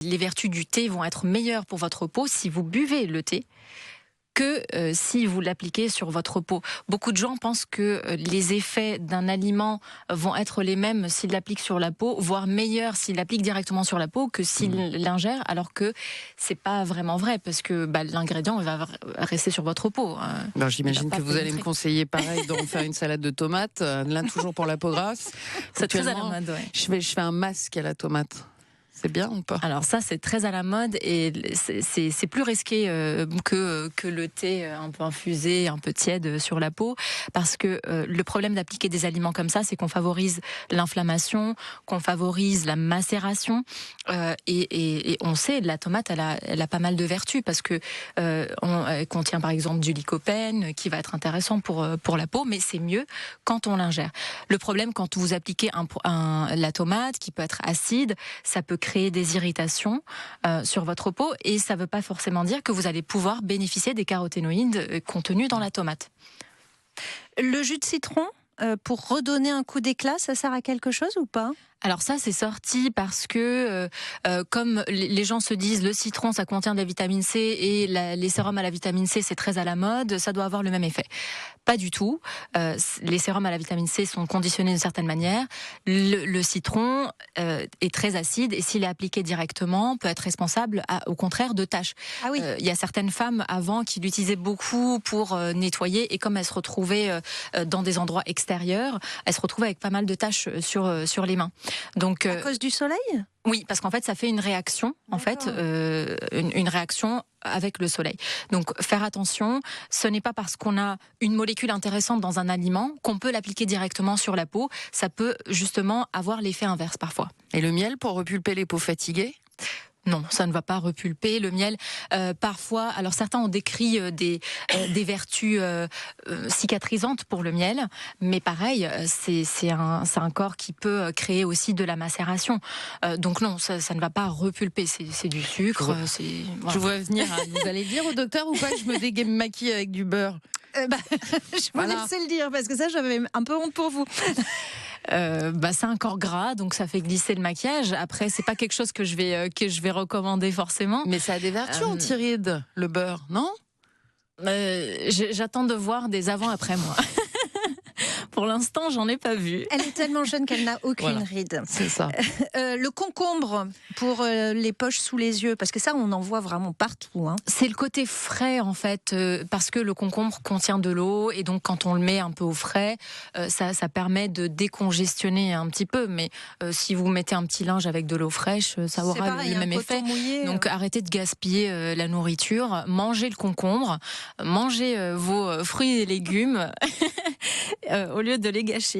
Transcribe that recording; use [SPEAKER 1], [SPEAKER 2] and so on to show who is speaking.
[SPEAKER 1] Les vertus du thé vont être meilleures pour votre peau si vous buvez le thé que si vous l'appliquez sur votre peau. Beaucoup de gens pensent que les effets d'un aliment vont être les mêmes s'ils l'appliquent sur la peau, voire meilleurs s'ils l'appliquent directement sur la peau que s'ils l'ingèrent, alors que c'est pas vraiment vrai, parce que l'ingrédient va rester sur votre peau.
[SPEAKER 2] Ben, j'imagine que vous allez me conseiller pareil d'en faire une salade de tomates, l'un toujours pour la peau grasse.
[SPEAKER 1] C'est très à la mode, ouais.
[SPEAKER 2] Je fais un masque à la tomate. C'est bien ou pas?
[SPEAKER 1] Alors ça, c'est très à la mode et c'est plus risqué que le thé un peu infusé, un peu tiède sur la peau, parce que le problème d'appliquer des aliments comme ça, c'est qu'on favorise l'inflammation, qu'on favorise la macération et on sait, la tomate, elle a pas mal de vertus, parce que elle contient par exemple du lycopène qui va être intéressant pour la peau, mais c'est mieux quand on l'ingère. Le problème, quand vous appliquez la tomate, qui peut être acide, ça peut créer des irritations sur votre peau, et ça ne veut pas forcément dire que vous allez pouvoir bénéficier des caroténoïdes contenus dans la tomate.
[SPEAKER 3] Le jus de citron, pour redonner un coup d'éclat, ça sert à quelque chose ou pas ?
[SPEAKER 1] Alors ça, c'est sorti parce que, comme les gens se disent, le citron, ça contient de la vitamine C, et les sérums à la vitamine C, c'est très à la mode, ça doit avoir le même effet. Pas du tout. Les sérums à la vitamine C sont conditionnés d'une certaine manière. Le citron est très acide, et s'il est appliqué directement, peut être responsable, au contraire, de taches.
[SPEAKER 3] Ah oui.
[SPEAKER 1] Il y a certaines femmes avant qui l'utilisaient beaucoup pour nettoyer, et comme elles se retrouvaient dans des endroits extérieurs, elles se retrouvaient avec pas mal de taches sur les mains. Donc,
[SPEAKER 3] à cause du soleil ?
[SPEAKER 1] Oui, parce qu'en fait, ça fait une réaction, une réaction avec le soleil. Donc, faire attention, ce n'est pas parce qu'on a une molécule intéressante dans un aliment qu'on peut l'appliquer directement sur la peau. Ça peut justement avoir l'effet inverse parfois.
[SPEAKER 2] Et le miel pour repulper les peaux fatiguées ?
[SPEAKER 1] Non, ça ne va pas repulper. Le miel, parfois, alors certains ont décrit des vertus cicatrisantes pour le miel, mais pareil, c'est un corps qui peut créer aussi de la macération. Donc non, ça ne va pas repulper. C'est du sucre.
[SPEAKER 2] Voilà.
[SPEAKER 1] Voilà.
[SPEAKER 2] Je vois venir. Vous allez dire au docteur ou pas que je me démaquille avec du beurre?
[SPEAKER 3] Je vous laisse le dire, parce que ça, j'avais un peu honte pour vous.
[SPEAKER 1] C'est un corps gras, donc ça fait glisser le maquillage. Après, c'est pas quelque chose que je vais recommander forcément.
[SPEAKER 2] Mais ça a des vertus anti-rides, le beurre, non?
[SPEAKER 1] J'attends de voir des avant-après, moi. Pour l'instant, j'en ai pas vu.
[SPEAKER 3] Elle est tellement jeune qu'elle n'a aucune ride.
[SPEAKER 2] C'est ça.
[SPEAKER 3] Le concombre pour les poches sous les yeux, parce que ça, on en voit vraiment partout. Hein.
[SPEAKER 1] C'est le côté frais, en fait, parce que le concombre contient de l'eau, et donc quand on le met un peu au frais, ça permet de décongestionner un petit peu. Mais si vous mettez un petit linge avec de l'eau fraîche, ça aura
[SPEAKER 3] pareil,
[SPEAKER 1] le même effet.
[SPEAKER 3] Mouillé,
[SPEAKER 1] donc arrêtez de gaspiller la nourriture, mangez le concombre, mangez vos fruits et légumes au lieu de les gâcher.